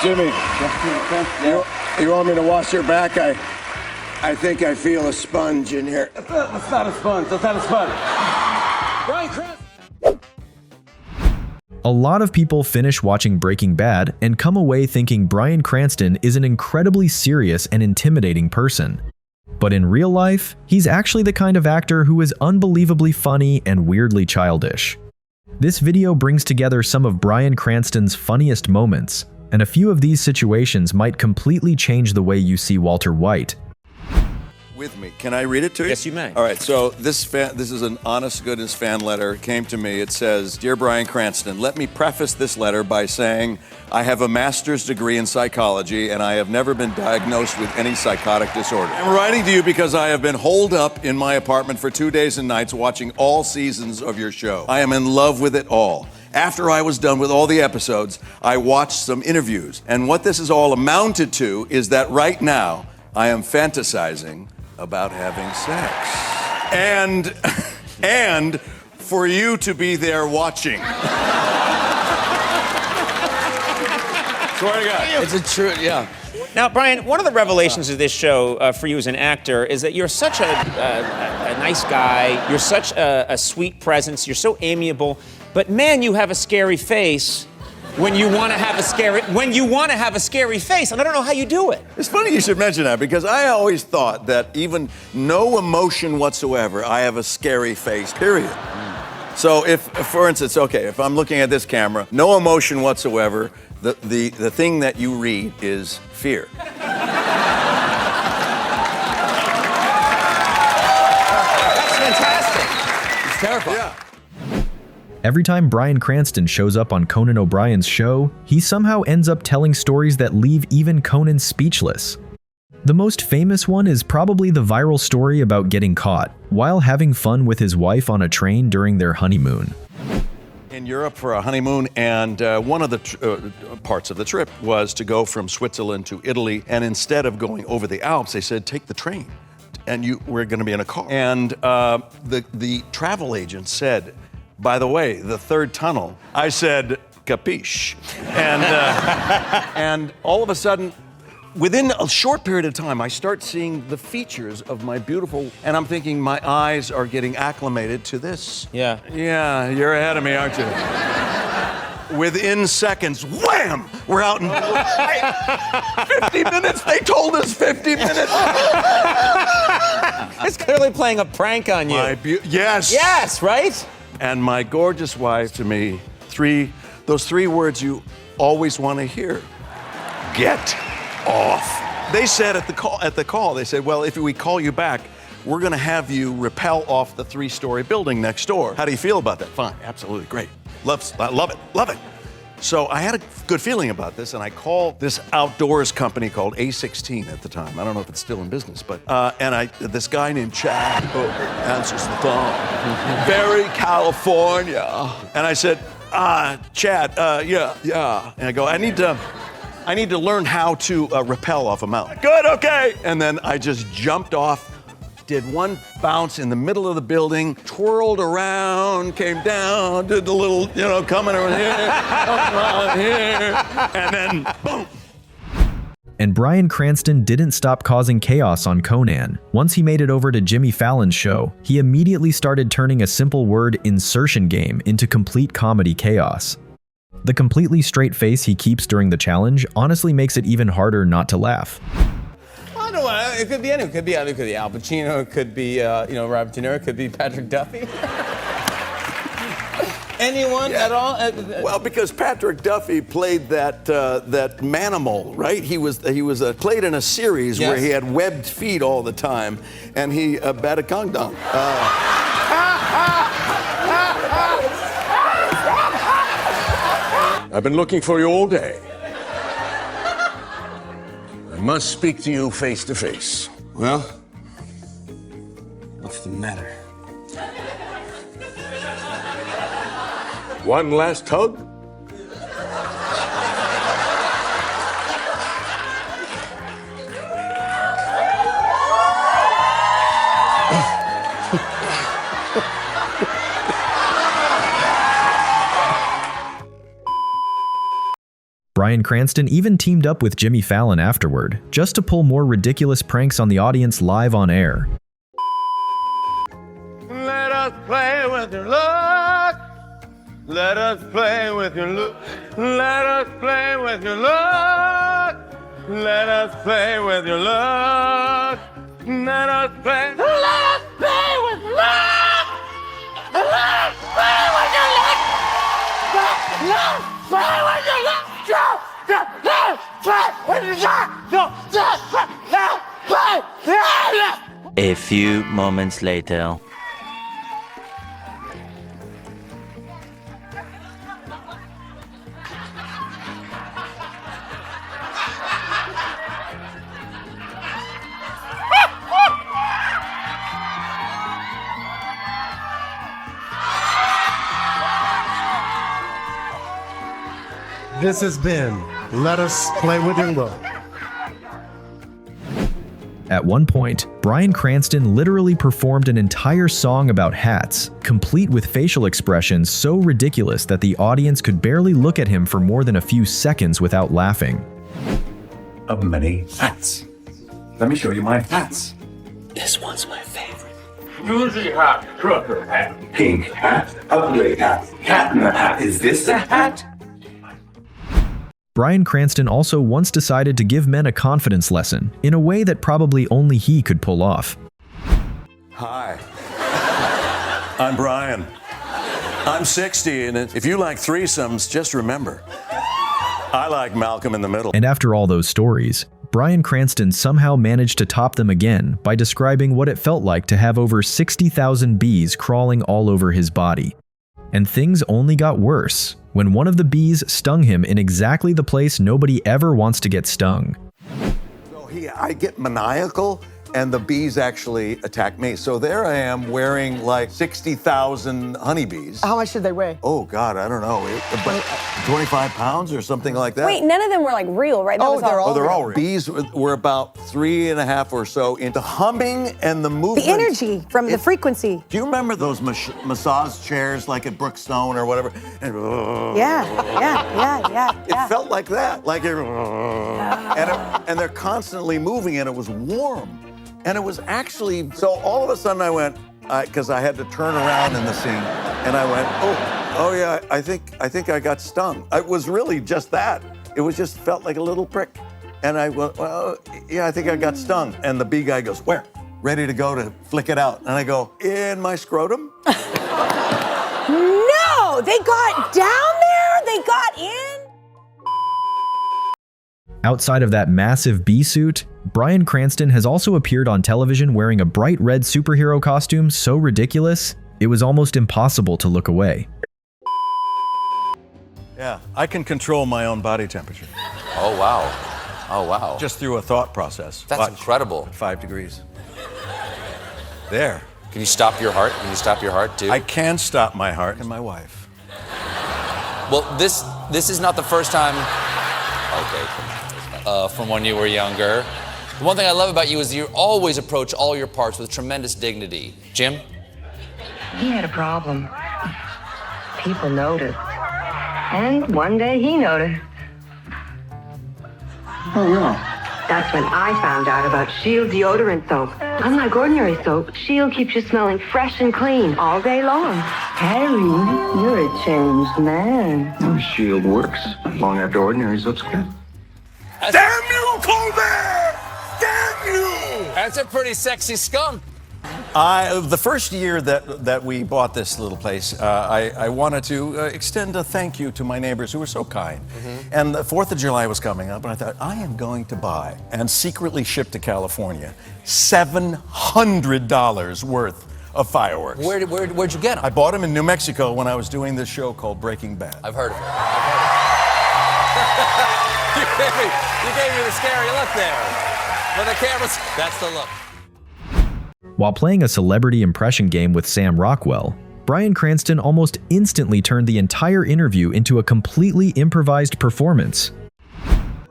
Jimmy, you want me to wash your back? I think I feel a sponge in here. That's not a sponge. That's not a sponge. Bryan Cranston. A lot of people finish watching Breaking Bad and come away thinking Bryan Cranston is an incredibly serious and intimidating person. But in real life, he's actually the kind of actor who is unbelievably funny and weirdly childish. This video brings together some of Bryan Cranston's funniest moments, and a few of these situations might completely change the way you see Walter White. With me. Can I read it to you? Yes, you may. All right, so this is an honest-to-goodness fan letter. It came to me. It says, Dear Bryan Cranston, let me preface this letter by saying I have a master's degree in psychology and I have never been diagnosed with any psychotic disorder. I'm writing to you because I have been holed up in my apartment for 2 days and nights watching all seasons of your show. I am in love with it all. After I was done with all the episodes, I watched some interviews. And what this has all amounted to is that right now, I am fantasizing about having sex. And for you to be there watching. Swear to God. It's a true, yeah. Now, Bryan, one of the revelations of this show for you as an actor is that you're such a nice guy. You're such a sweet presence. You're so amiable. But man, you have a scary face when you want to have a scary face, and I don't know how you do it. It's funny you should mention that because I always thought that even no emotion whatsoever, I have a scary face, period. So if, for instance, okay, if I'm looking at this camera, no emotion whatsoever, the thing that you read is fear. That's fantastic. It's terrifying. Yeah. Every time Bryan Cranston shows up on Conan O'Brien's show, he somehow ends up telling stories that leave even Conan speechless. The most famous one is probably the viral story about getting caught while having fun with his wife on a train during their honeymoon. In Europe for a honeymoon, and one of the parts of the trip was to go from Switzerland to Italy, and instead of going over the Alps, they said, take the train, and we're gonna be in a car. And the travel agent said, by the way, the third tunnel. I said, capiche. And all of a sudden, within a short period of time, I start seeing the features of my beautiful, and I'm thinking my eyes are getting acclimated to this. Yeah. Yeah, you're ahead of me, aren't you? Within seconds, wham! We're out in 50 minutes. They told us 50 minutes. It's clearly playing a prank on you. Yes. Yes, right? And my gorgeous wife to me, those three words you always want to hear. Get off. They said at the call, they said, well, if we call you back, we're going to have you rappel off the 3-story building next door. How do you feel about that? Fine, absolutely, great. Love it. So I had a good feeling about this, and I called this outdoors company called A16 at the time. I don't know if it's still in business, but this guy named Chad answers the phone. Very California. And I said, Chad, yeah. And I go, I need to learn how to rappel off a mountain. Good, okay. And then I just jumped off, did one bounce in the middle of the building, twirled around, came down, did the little, coming around here, and then boom. And Bryan Cranston didn't stop causing chaos on Conan. Once he made it over to Jimmy Fallon's show, he immediately started turning a simple word insertion game into complete comedy chaos. The completely straight face he keeps during the challenge honestly makes it even harder not to laugh. I don't know. It could be anyone. It could be Al Pacino. It could be Robert De Niro. It could be Patrick Duffy. Anyone at all? Well, because Patrick Duffy played that manimal, right? He was played in a series where he had webbed feet all the time, and he Batakongdong. I've been looking for you all day. I must speak to you face to face. Well, what's the matter? One last hug? Bryan Cranston even teamed up with Jimmy Fallon afterward, just to pull more ridiculous pranks on the audience live on air. Let us play with your luck. Let us play with your luck. Let us play with your luck. Let us play with your luck. Let us play. Let us play with luck. Let us play with your luck. Let us play with your luck. Let us play with your luck. A few moments later. This has been Let Us Play With Your Luck. At one point, Bryan Cranston literally performed an entire song about hats, complete with facial expressions so ridiculous that the audience could barely look at him for more than a few seconds without laughing. Of many hats. Let me show you my hats. This one's my favorite. Usually hat, trucker hat, pink hat, upgrade hat, cat in the hat. Is this a hat? Bryan Cranston also once decided to give men a confidence lesson, in a way that probably only he could pull off. Hi. I'm Brian. I'm 60, and if you like threesomes, just remember, I like Malcolm in the Middle. And after all those stories, Bryan Cranston somehow managed to top them again by describing what it felt like to have over 60,000 bees crawling all over his body. And things only got worse when one of the bees stung him in exactly the place nobody ever wants to get stung. So I get maniacal, and the bees actually attack me. So there I am wearing like 60,000 honeybees. How much did they weigh? Oh God, I don't know, but 25 pounds or something like that. Wait, none of them were like real, right? They're all real. Bees were about 3.5 or so into humming and the movement. The energy from the frequency. Do you remember those massage chairs like at Brookstone or whatever? And, Yeah. It felt like that, like and they're constantly moving, and it was warm. And it was actually, so all of a sudden I went, because I had to turn around in the scene, and I went, oh yeah, I think I got stung. It was really just that. It was just felt like a little prick. And I went, well, yeah, I think I got stung. And the bee guy goes, where? Ready to go to flick it out. And I go, in my scrotum? No, they got down there? They got in? Outside of that massive bee suit, Bryan Cranston has also appeared on television wearing a bright red superhero costume so ridiculous, it was almost impossible to look away. Yeah, I can control my own body temperature. Oh, wow. Oh, wow. Just through a thought process. That's incredible. 5 degrees. There. Can you stop your heart? Can you stop your heart, too? I can stop my heart and my wife. Well, this is not the first time... Okay, from when you were younger. The one thing I love about you is you always approach all your parts with tremendous dignity. Jim? He had a problem. People noticed. And one day he noticed. Oh, yeah. That's when I found out about Shield deodorant soap. Unlike ordinary soap, Shield keeps you smelling fresh and clean all day long. Harry, you're a changed man. Oh, Shield works long after ordinary soap's good. Damn you, Colbert! Damn you! That's a pretty sexy skunk. The first year that we bought this little place, I wanted to extend a thank you to my neighbors who were so kind. And the 4th of July was coming up, and I thought, I am going to buy and secretly ship to California $700 worth of fireworks. Where'd you get them? I bought them in New Mexico when I was doing this show called Breaking Bad. I've heard of it. You gave me the scary look there. When the cameras, that's the look. While playing a celebrity impression game with Sam Rockwell, Bryan Cranston almost instantly turned the entire interview into a completely improvised performance.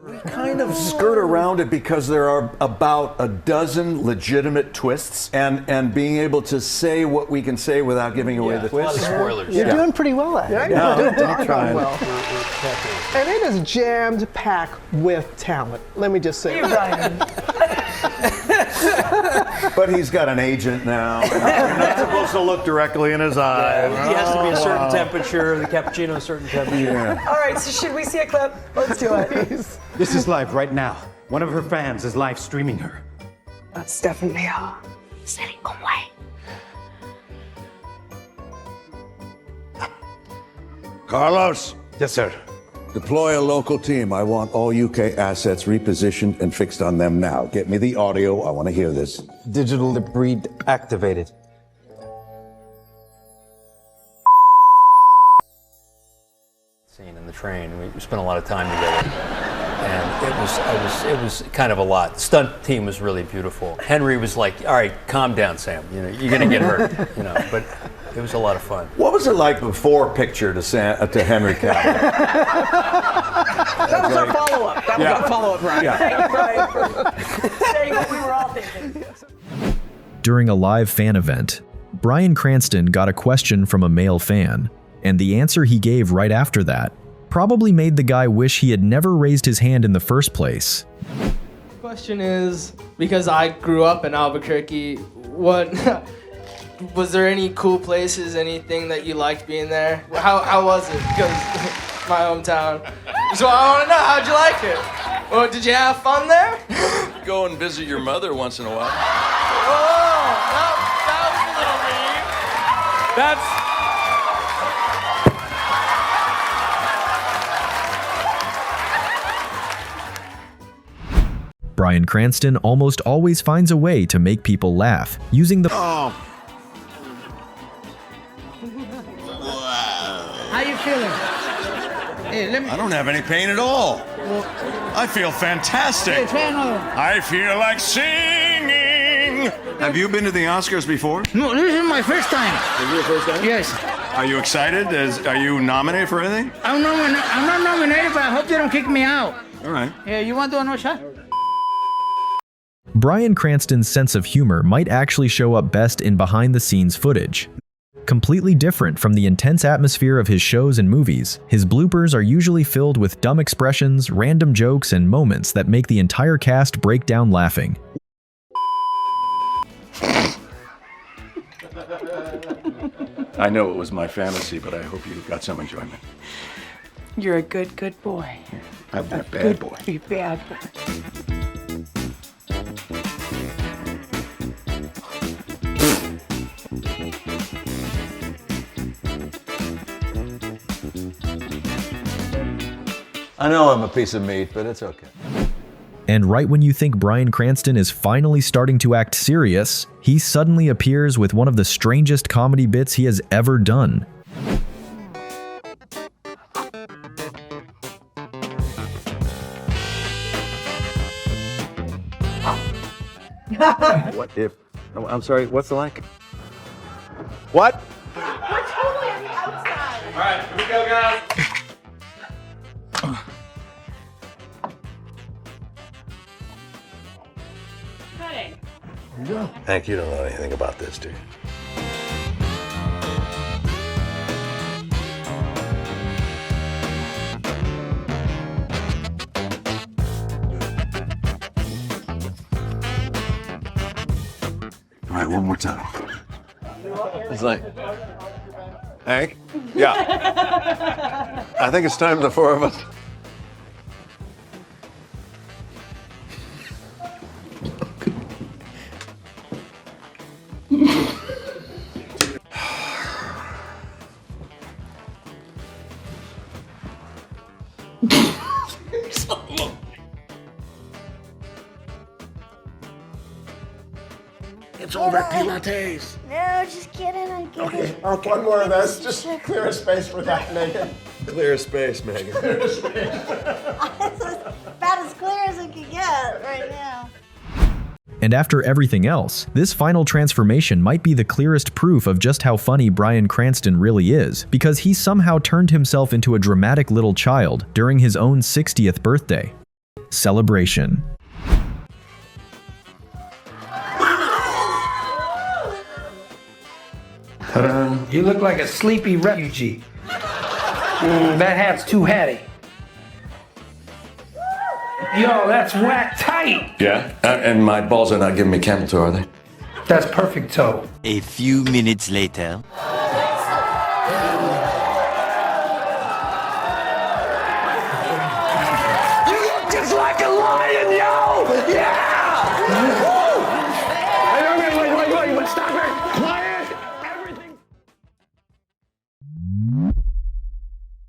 We kind kind of skirt around it because there are about a dozen legitimate twists, and being able to say what we can say without giving away the twists. Spoilers. You're doing pretty well at it. Yeah, You're doing I'm trying. well. And it is jammed packed with talent. Let me just say that. But he's got an agent now. You're not supposed to look directly in his eyes. He has to be a certain temperature, the cappuccino a certain temperature. Yeah. All right, so should we see a clip? Let's do it. This is live right now. One of her fans is live streaming her. That's definitely her. Setting away. Carlos, Yes, sir. deploy a local team. I want all UK assets repositioned and fixed on them now. Get me the audio. I want to hear this. Digital debris activated. Scene in the train. We spent a lot of time together, and it was kind of a lot. The stunt team was really beautiful. Henry was like, "All right, calm down, Sam. You know, you're gonna get hurt." You know, but it was a lot of fun. What was it like before picture to Henry Cavill? That was our follow-up. That was our follow-up, Brian. Yeah. Saying what we were all thinking. During a live fan event, Bryan Cranston got a question from a male fan, and the answer he gave right after that probably made the guy wish he had never raised his hand in the first place. The question is, because I grew up in Albuquerque, what was there any cool places, anything that you liked being there? How was it? Because my hometown. So I want to know, how'd you like it? Well, did you have fun there? Go and visit your mother once in a while. Oh, that was a little mean. That's. Bryan Cranston almost always finds a way to make people laugh, using the How you feeling? Hey, let me. I don't have any pain at all. I feel fantastic. I feel like singing. Have you been to the Oscars before? No, this is my first time. Is it your first time? Yes. Are you excited? Are you nominated for anything? I'm not nominated, but I hope they don't kick me out. All right. Yeah, you want to do another shot? Bryan Cranston's sense of humor might actually show up best in behind-the-scenes footage. Completely different from the intense atmosphere of his shows and movies, his bloopers are usually filled with dumb expressions, random jokes, and moments that make the entire cast break down laughing. I know it was my fantasy, but I hope you got some enjoyment. You're a good boy. I'm that bad boy. Be bad boy. I know I'm a piece of meat, but it's okay. And right when you think Bryan Cranston is finally starting to act serious, he suddenly appears with one of the strangest comedy bits he has ever done. What if? I'm sorry, what's the like? What? We're totally on the outside. All right, here we go, guys. Hank, you don't know anything about this, do you? All right, one more time. It's like, Hank? Yeah. I think it's time the four of us. It's all that Pilates. No, just kidding. I get it. One more of this. Just clear a space for that, Megan. Clear space, Megan. It's about as clear as it can get right now. And after everything else, this final transformation might be the clearest proof of just how funny Bryan Cranston really is, because he somehow turned himself into a dramatic little child during his own 60th birthday. celebration. You look like a sleepy refugee. That hat's too hatty. Yo, that's whack tight. Yeah? And my balls are not giving me camel toe, are they? That's perfect toe. A few minutes later. You look just like a lion, yo! Yeah!